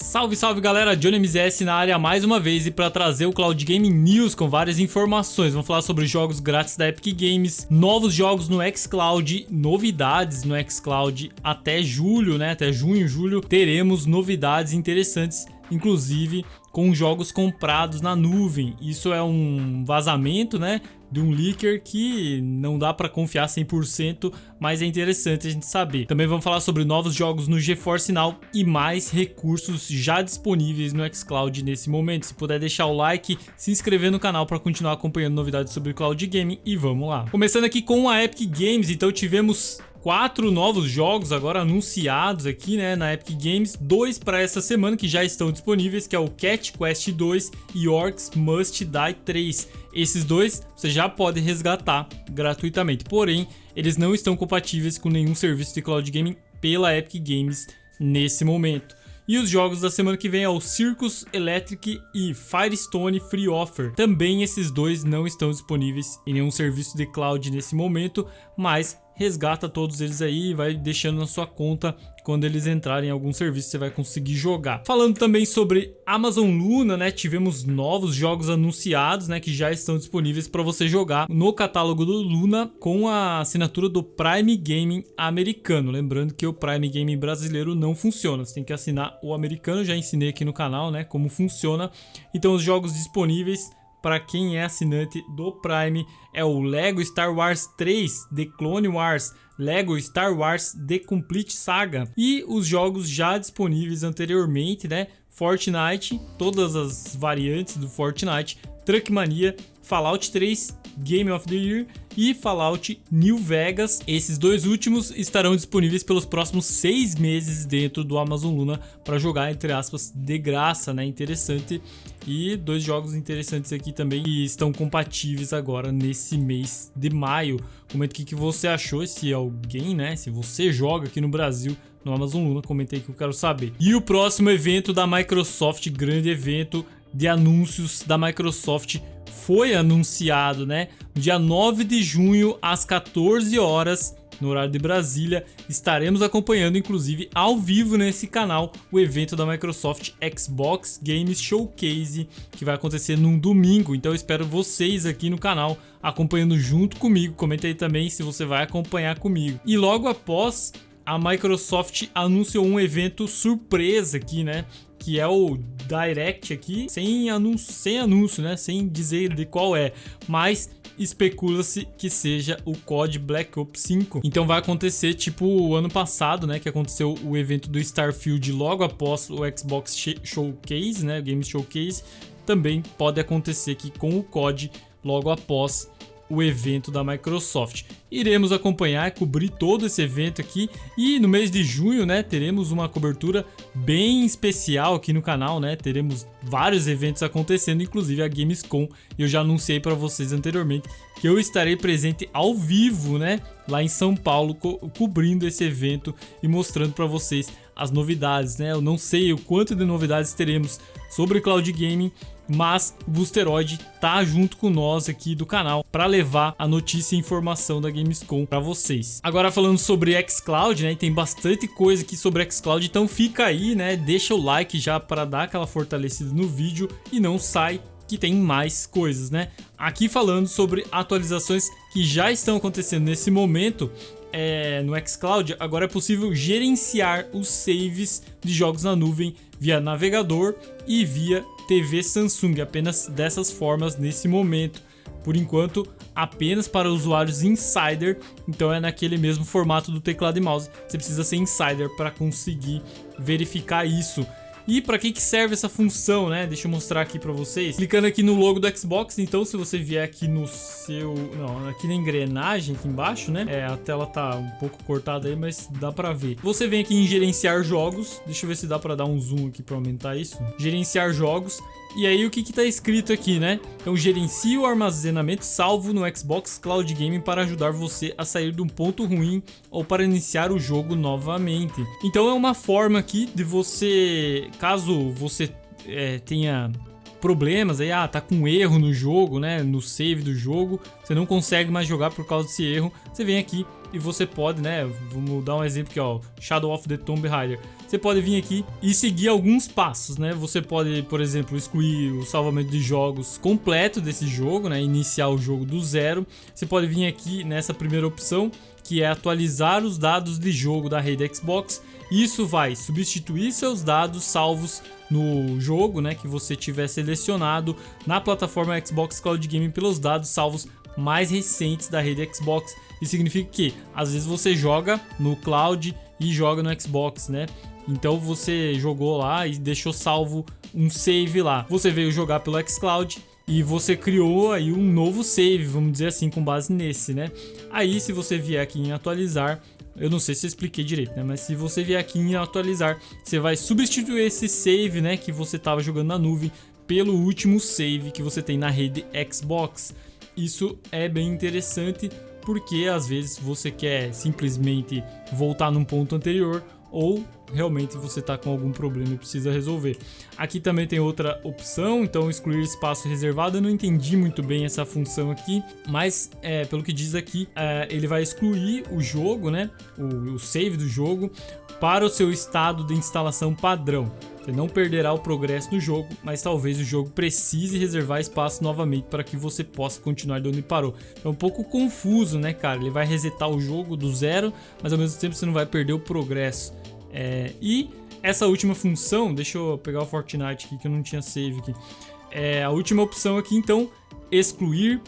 Salve, salve galera, Johnny MZS na área mais uma vez e para trazer o Cloud Gaming News com várias informações. Vamos falar sobre jogos grátis da Epic Games, novos jogos no xCloud, novidades no xCloud até julho, né? Até junho, julho, teremos novidades interessantes, inclusive com jogos comprados na nuvem. Isso é um vazamento, né, de um leaker que não dá para confiar 100%, mas é interessante a gente saber. Também vamos falar sobre novos jogos no GeForce Now e mais recursos já disponíveis no xCloud nesse momento. Se puder deixar o like, se inscrever no canal para continuar acompanhando novidades sobre o Cloud Gaming e vamos lá. Começando aqui com a Epic Games, então tivemos 4 novos jogos agora anunciados aqui, né, na Epic Games, 2 para essa semana que já estão disponíveis, que é o Cat Quest 2 e Orcs Must Die 3. Esses dois você já pode resgatar gratuitamente, porém eles não estão compatíveis com nenhum serviço de cloud gaming pela Epic Games nesse momento. E os jogos da semana que vem é o Circus Electric e Firestone Free Offer. Também esses dois não estão disponíveis em nenhum serviço de cloud nesse momento, mas resgata todos eles aí e vai deixando na sua conta. Quando eles entrarem em algum serviço você vai conseguir jogar. Falando também sobre Amazon Luna, né, tivemos novos jogos anunciados, né, que já estão disponíveis para você jogar no catálogo do Luna com a assinatura do Prime Gaming americano. Lembrando que o Prime Gaming brasileiro não funciona, você tem que assinar o americano. Já ensinei aqui no canal, né, como funciona. Então os jogos disponíveis para quem é assinante do Prime é o Lego Star Wars 3 The Clone Wars, Lego Star Wars The Complete Saga e os jogos já disponíveis anteriormente, né? Fortnite, todas as variantes do Fortnite, Truckmania, Fallout 3, Game of the Year e Fallout New Vegas. Esses dois últimos estarão disponíveis pelos próximos 6 meses dentro do Amazon Luna para jogar, entre aspas, de graça, né? Interessante. E dois jogos interessantes aqui também que estão compatíveis agora nesse mês de maio. Comenta o que você achou, se alguém, né? Se você joga aqui no Brasil no Amazon Luna, comenta aí que eu quero saber. E o próximo evento da Microsoft, grande evento de anúncios da Microsoft, foi anunciado, né? No dia 9 de junho, às 14 horas, no horário de Brasília, estaremos acompanhando, inclusive, ao vivo nesse canal, o evento da Microsoft Xbox Games Showcase, que vai acontecer num domingo. Então eu espero vocês aqui no canal, acompanhando junto comigo. Comenta aí também se você vai acompanhar comigo. E logo após, a Microsoft anunciou um evento surpresa aqui, né? Que é o Direct aqui, sem anúncio, né? Sem dizer de qual é, mas especula-se que seja o COD Black Ops 5. Então vai acontecer tipo o ano passado, né? Que aconteceu o evento do Starfield logo após o Xbox Showcase, né? O Game Showcase. Também pode acontecer aqui com o COD logo após o evento da Microsoft. Iremos acompanhar e cobrir todo esse evento aqui, e no mês de junho, né, teremos uma cobertura bem especial aqui no canal, né? Teremos vários eventos acontecendo, inclusive a Gamescom. Eu já anunciei para vocês anteriormente que eu estarei presente ao vivo, né, lá em São Paulo, cobrindo esse evento e mostrando para vocês as novidades, né? Eu não sei o quanto de novidades teremos sobre Cloud Gaming, mas o Boosteroid tá junto com nós aqui do canal para levar a notícia e informação da Gamescom para vocês. Agora falando sobre xCloud, né, tem bastante coisa aqui sobre xCloud, então fica aí, né, deixa o like já para dar aquela fortalecida no vídeo e não sai que tem mais coisas, né? Aqui falando sobre atualizações que já estão acontecendo nesse momento. No xCloud, agora é possível gerenciar os saves de jogos na nuvem via navegador e via TV Samsung, apenas dessas formas nesse momento. Por enquanto, apenas para usuários insider, então é naquele mesmo formato do teclado e mouse. Você precisa ser insider para conseguir verificar isso. E para que serve essa função, né? Deixa eu mostrar aqui para vocês. Clicando aqui no logo do Xbox, então se você vier aqui no seu... Não, aqui na engrenagem aqui embaixo, né? A tela tá um pouco cortada aí, mas dá para ver. Você vem aqui em gerenciar jogos. Deixa eu ver se dá para dar um zoom aqui para aumentar isso. Gerenciar jogos. E aí o que tá escrito aqui, né? Então gerencie o armazenamento salvo no Xbox Cloud Gaming para ajudar você a sair de um ponto ruim ou para iniciar o jogo novamente. Então é uma forma aqui de você, caso você tenha problemas aí, tá com erro no jogo, né, no save do jogo, você não consegue mais jogar por causa desse erro, você vem aqui e você pode, né, vamos dar um exemplo aqui, ó, Shadow of the Tomb Raider. Você pode vir aqui e seguir alguns passos, né? Você pode, por exemplo, excluir o salvamento de jogos completo desse jogo, né, iniciar o jogo do zero. Você pode vir aqui nessa primeira opção, que é atualizar os dados de jogo da rede Xbox. Isso vai substituir seus dados salvos no jogo, né, que você tiver selecionado na plataforma Xbox Cloud Gaming pelos dados salvos mais recentes da rede Xbox. Isso significa que às vezes você joga no cloud e joga no Xbox, né? Então você jogou lá e deixou salvo um save lá. Você veio jogar pelo xCloud e você criou aí um novo save, vamos dizer assim, com base nesse, né? Aí se você vier aqui em atualizar, eu não sei se eu expliquei direito, né? Mas se você vier aqui em atualizar, você vai substituir esse save, né, que você estava jogando na nuvem pelo último save que você tem na rede Xbox. Isso é bem interessante porque às vezes você quer simplesmente voltar num ponto anterior ou realmente você está com algum problema e precisa resolver. Aqui também tem outra opção, então excluir espaço reservado. Eu não entendi muito bem essa função aqui, mas pelo que diz aqui, ele vai excluir o jogo, né, o save do jogo para o seu estado de instalação padrão. Você não perderá o progresso do jogo, mas talvez o jogo precise reservar espaço novamente para que você possa continuar de onde parou. É um pouco confuso, né, cara? Ele vai resetar o jogo do zero, mas ao mesmo tempo você não vai perder o progresso. E essa última função, deixa eu pegar o Fortnite aqui que eu não tinha save aqui. A última opção aqui, então, excluir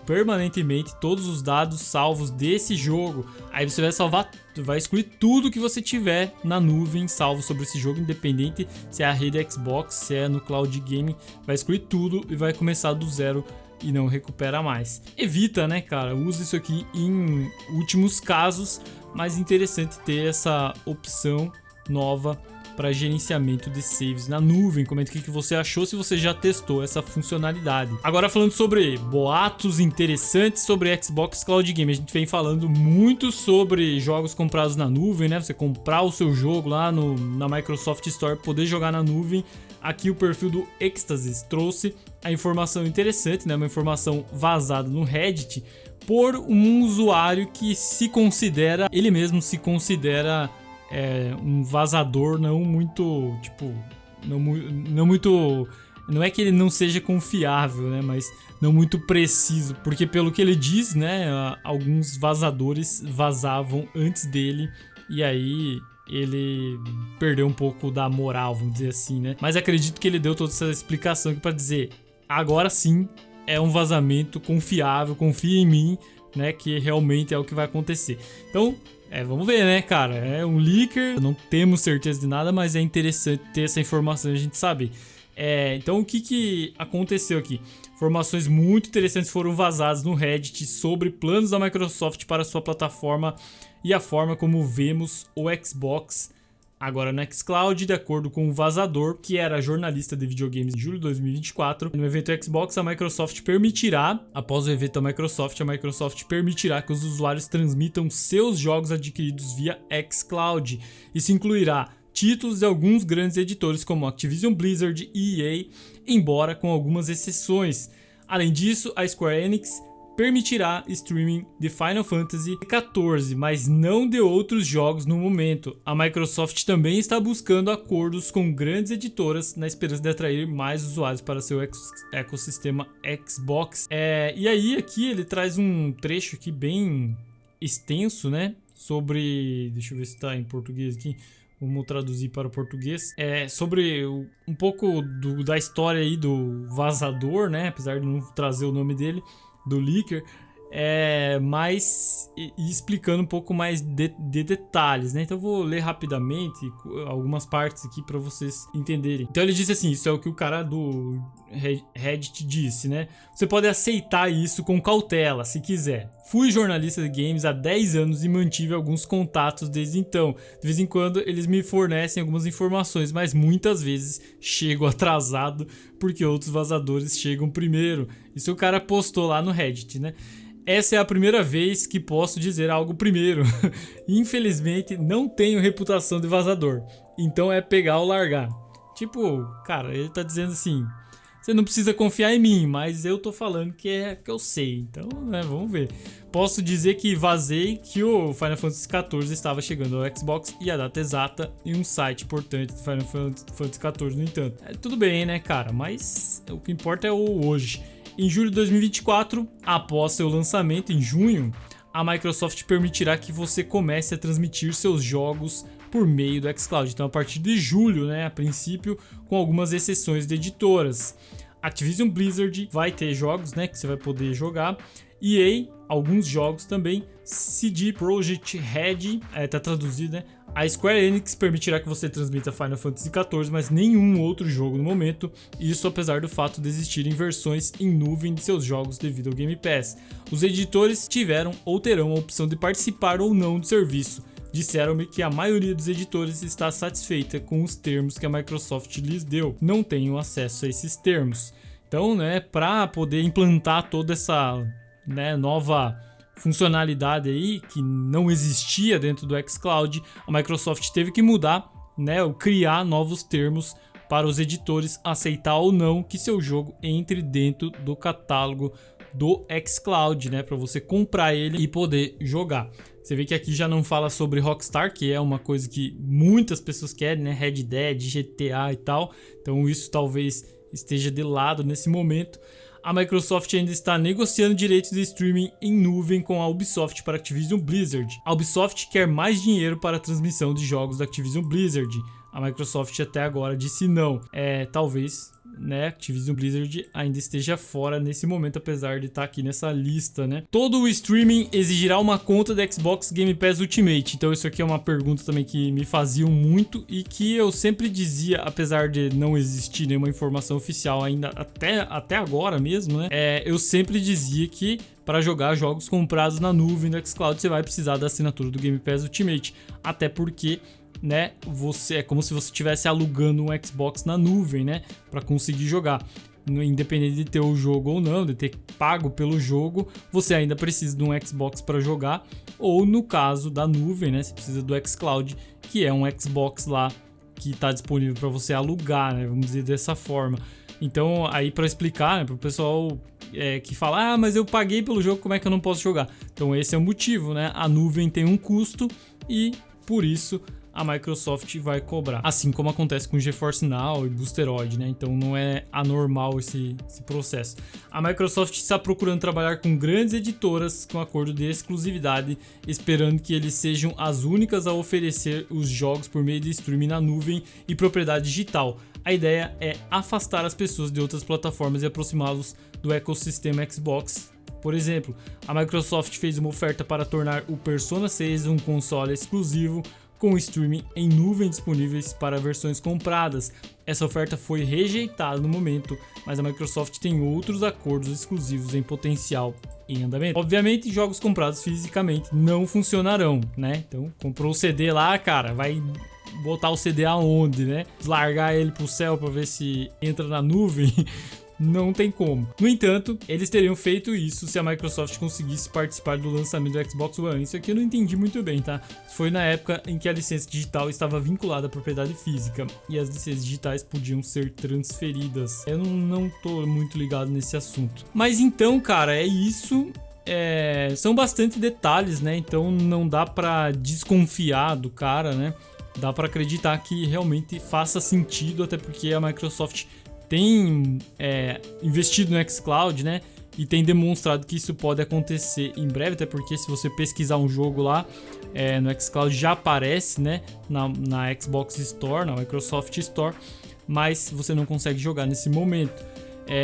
permanentemente todos os dados salvos desse jogo. Aí você vai excluir tudo que você tiver na nuvem salvo sobre esse jogo, independente se é a rede Xbox, se é no Cloud Gaming, vai excluir tudo e vai começar do zero e não recupera mais. Evita, né, cara? Usa isso aqui em últimos casos, mas interessante ter essa opção nova para gerenciamento de saves na nuvem. Comenta o que você achou, se você já testou essa funcionalidade. Agora falando sobre boatos interessantes sobre Xbox Cloud Game. A gente vem falando muito sobre jogos comprados na nuvem, né? Você comprar o seu jogo lá na Microsoft Store, poder jogar na nuvem. Aqui o perfil do Ecstasis trouxe a informação interessante, né? Uma informação vazada no Reddit por um usuário que ele mesmo se considera um vazador não muito, tipo, não é que ele não seja confiável, né, mas não muito preciso, porque pelo que ele diz, né, alguns vazadores vazavam antes dele e aí ele perdeu um pouco da moral, vamos dizer assim, né, mas acredito que ele deu toda essa explicação aqui para dizer, agora sim é um vazamento confiável, confia em mim, né, que realmente é o que vai acontecer. Então vamos ver, né, cara? É um leaker, não temos certeza de nada, mas é interessante ter essa informação e a gente saber. Então, o que aconteceu aqui? Informações muito interessantes foram vazadas no Reddit sobre planos da Microsoft para sua plataforma e a forma como vemos o Xbox agora no xCloud, de acordo com o vazador, que era jornalista de videogames em julho de 2024. No evento Xbox, a Microsoft permitirá, após o evento da Microsoft, a Microsoft permitirá que os usuários transmitam seus jogos adquiridos via xCloud. Isso incluirá títulos de alguns grandes editores como Activision Blizzard e EA, embora com algumas exceções. Além disso, a Square Enix permitirá streaming de Final Fantasy XIV, mas não de outros jogos no momento. A Microsoft também está buscando acordos com grandes editoras na esperança de atrair mais usuários para seu ecossistema Xbox. E aí aqui ele traz um trecho aqui bem extenso, né, sobre, deixa eu ver se está em português aqui. Vamos traduzir para o português. Sobre um pouco da história aí do vazador, né, apesar de não trazer o nome dele, do leaker, mas explicando um pouco mais de detalhes, né? Então eu vou ler rapidamente algumas partes aqui para vocês entenderem. Então ele disse assim, isso é o que o cara do Reddit disse, né? Você pode aceitar isso com cautela, se quiser. Fui jornalista de games há 10 anos e mantive alguns contatos desde então. De vez em quando eles me fornecem algumas informações, mas muitas vezes chego atrasado porque outros vazadores chegam primeiro. Isso o cara postou lá no Reddit, né? Essa é a primeira vez que posso dizer algo primeiro. Infelizmente, não tenho reputação de vazador. Então é pegar ou largar. Tipo, cara, ele tá dizendo assim, você não precisa confiar em mim, mas eu tô falando que eu sei. Então, né, vamos ver. Posso dizer que vazei que o Final Fantasy XIV estava chegando ao Xbox e a data exata em um site importante do Final Fantasy XIV, no entanto. Tudo bem, né, cara? Mas o que importa é o hoje. Em julho de 2024, após seu lançamento em junho, a Microsoft permitirá que você comece a transmitir seus jogos por meio do xCloud. Então, a partir de julho, né, a princípio, com algumas exceções de editoras. Activision Blizzard vai ter jogos, né, que você vai poder jogar. EA, alguns jogos também. CD Projekt Red, tá traduzido, né? A Square Enix permitirá que você transmita Final Fantasy XIV, mas nenhum outro jogo no momento. Isso apesar do fato de existirem versões em nuvem de seus jogos devido ao Game Pass. Os editores tiveram ou terão a opção de participar ou não do serviço. Disseram-me que a maioria dos editores está satisfeita com os termos que a Microsoft lhes deu. Não tenho acesso a esses termos. Então, né, para poder implantar toda essa, né, nova funcionalidade aí que não existia dentro do xCloud, a Microsoft teve que mudar, né, ou criar novos termos para os editores aceitar ou não que seu jogo entre dentro do catálogo do xCloud, né, para você comprar ele e poder jogar. Você vê que aqui já não fala sobre Rockstar, que é uma coisa que muitas pessoas querem, né, Red Dead, GTA e tal. Então isso talvez esteja de lado nesse momento. A Microsoft ainda está negociando direitos de streaming em nuvem com a Ubisoft para Activision Blizzard. A Ubisoft quer mais dinheiro para a transmissão de jogos da Activision Blizzard. A Microsoft até agora disse não. Talvez, né, Activision Blizzard ainda esteja fora nesse momento, apesar de estar aqui nessa lista, né? Todo o streaming exigirá uma conta da Xbox Game Pass Ultimate. Então isso aqui é uma pergunta também que me faziam muito e que eu sempre dizia, apesar de não existir nenhuma informação oficial ainda até agora mesmo, né? Eu sempre dizia que para jogar jogos comprados na nuvem do xCloud você vai precisar da assinatura do Game Pass Ultimate, até porque, né, é como se você estivesse alugando um Xbox na nuvem, né, para conseguir jogar. Independente de ter o jogo ou não, de ter pago pelo jogo, você ainda precisa de um Xbox para jogar, ou no caso da nuvem, né, você precisa do xCloud, que é um Xbox lá que está disponível para você alugar, né, vamos dizer dessa forma. Então, aí para explicar, né, para o pessoal que fala, mas eu paguei pelo jogo, como é que eu não posso jogar? Então esse é o motivo, né, a nuvem tem um custo e por isso a Microsoft vai cobrar. Assim como acontece com GeForce Now e Boosteroid, né? Então não é anormal esse processo. A Microsoft está procurando trabalhar com grandes editoras com acordo de exclusividade, esperando que eles sejam as únicas a oferecer os jogos por meio de streaming na nuvem e propriedade digital. A ideia é afastar as pessoas de outras plataformas e aproximá-los do ecossistema Xbox. Por exemplo, a Microsoft fez uma oferta para tornar o Persona 6 um console exclusivo com streaming em nuvem disponíveis para versões compradas. Essa oferta foi rejeitada no momento, mas a Microsoft tem outros acordos exclusivos em potencial em andamento. Obviamente, jogos comprados fisicamente não funcionarão, né? Então, comprou o CD lá, cara, vai botar o CD aonde, né? Largar ele pro céu para ver se entra na nuvem. Não tem como. No entanto, eles teriam feito isso se a Microsoft conseguisse participar do lançamento do Xbox One. Isso aqui eu não entendi muito bem, tá? Foi na época em que a licença digital estava vinculada à propriedade física e as licenças digitais podiam ser transferidas. Eu não tô muito ligado nesse assunto. Mas então, cara, é isso. São bastante detalhes, né? Então não dá pra desconfiar do cara, né? Dá pra acreditar que realmente faça sentido, até porque a Microsoft tem investido no xCloud, né? E tem demonstrado que isso pode acontecer em breve, até porque se você pesquisar um jogo lá no xCloud já aparece, né? Na Xbox Store, na Microsoft Store, mas você não consegue jogar nesse momento.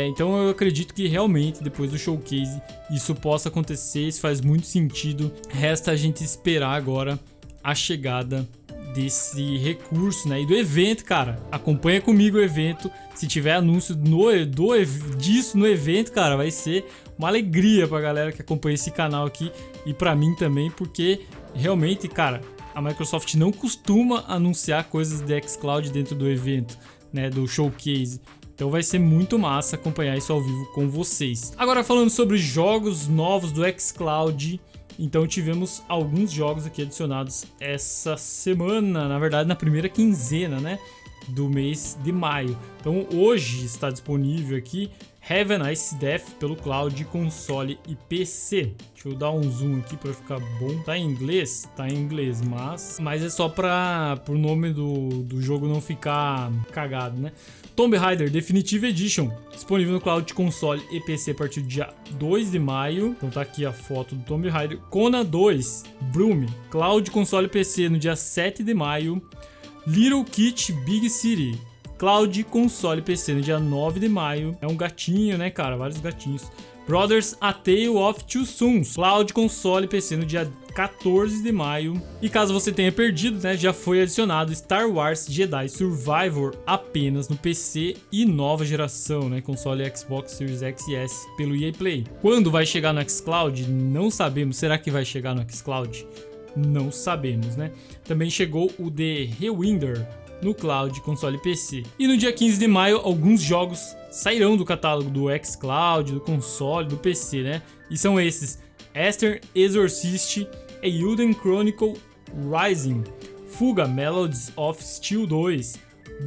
Então eu acredito que realmente depois do showcase isso possa acontecer, isso faz muito sentido. Resta a gente esperar agora a chegada desse recurso, né? E do evento, cara, acompanha comigo o evento. Se tiver anúncio disso no evento, cara, vai ser uma alegria pra galera que acompanha esse canal aqui e pra mim também, porque realmente, cara, a Microsoft não costuma anunciar coisas de xCloud dentro do evento, né, do showcase. Então vai ser muito massa acompanhar isso ao vivo com vocês. Agora falando sobre jogos novos do xCloud, então tivemos alguns jogos aqui adicionados essa semana, na verdade na primeira quinzena, né? do mês de maio. Então hoje está disponível aqui Have a Nice Death pelo cloud, console e PC. Deixa eu dar um zoom aqui para ficar bom. Tá em inglês? Tá em inglês, mas é só para o nome do jogo não ficar cagado, né? Tomb Raider Definitive Edition, disponível no cloud, console e PC a partir do dia 2 de maio. Então tá aqui a foto do Tomb Raider. Kona 2 Broom, cloud, console e PC no dia 7 de maio. Little Kit Big City, cloud, console e PC no dia 9 de maio. É um gatinho, né, cara? Vários gatinhos. Brothers A Tale of Two Sons, cloud, console e PC no dia 14 de maio. E caso você tenha perdido, né, já foi adicionado Star Wars Jedi Survivor apenas no PC e nova geração, né, console Xbox Series X e S pelo EA Play. Quando vai chegar no xCloud? Não sabemos. Será que vai chegar no xCloud? Não sabemos, né? Também chegou o The Rewinder no cloud, console e PC. E no dia 15 de maio, alguns jogos sairão do catálogo do xCloud, do console, do PC, né? E são esses: Esther Exorcist, Eiyuden Chronicle Rising, Fuga Melodies of Steel 2,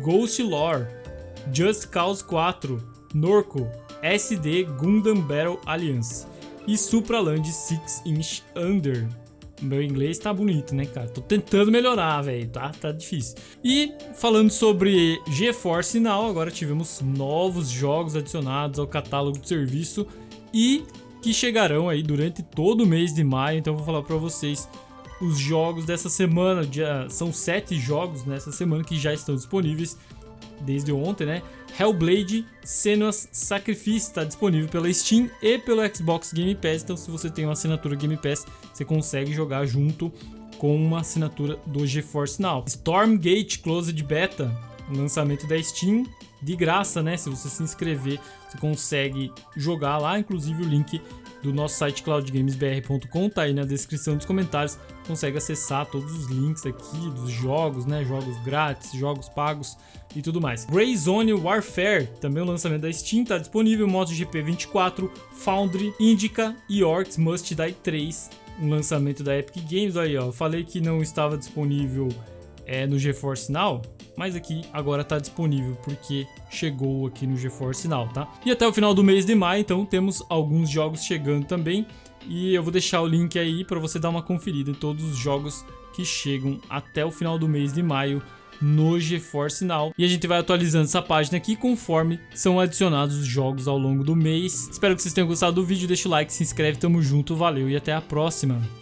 Ghost Lore, Just Cause 4, Norco, SD Gundam Battle Alliance e Supraland 6 Inch Under. Meu inglês tá bonito, né, cara? Tô tentando melhorar, velho. Tá difícil. E falando sobre GeForce Now, agora tivemos novos jogos adicionados ao catálogo de serviço e que chegarão aí durante todo o mês de maio. Então eu vou falar pra vocês os jogos dessa semana. São 7 jogos nessa semana que já estão disponíveis desde ontem, né? Hellblade Senua's Sacrifice está disponível pela Steam e pelo Xbox Game Pass. Então se você tem uma assinatura Game Pass, você consegue jogar junto com uma assinatura do GeForce Now. Stormgate Closed Beta, lançamento da Steam, de graça, né? Se você se inscrever, você consegue jogar lá. Inclusive o link do nosso site cloudgamesbr.com tá aí na descrição dos comentários. Consegue acessar todos os links aqui dos jogos, né? Jogos grátis, jogos pagos e tudo mais. Greyzone Warfare, também o lançamento da Steam, tá disponível. MotoGP 24, Foundry, Indica e Orcs Must Die 3, um lançamento da Epic Games. Aí, ó, falei que não estava disponível no GeForce Now, mas aqui agora tá disponível porque chegou aqui no GeForce Now, tá? E até o final do mês de maio, então, temos alguns jogos chegando também. E eu vou deixar o link aí para você dar uma conferida em todos os jogos que chegam até o final do mês de maio no GeForce Now. E a gente vai atualizando essa página aqui conforme são adicionados os jogos ao longo do mês. Espero que vocês tenham gostado do vídeo. Deixa o like, se inscreve, tamo junto, valeu e até a próxima.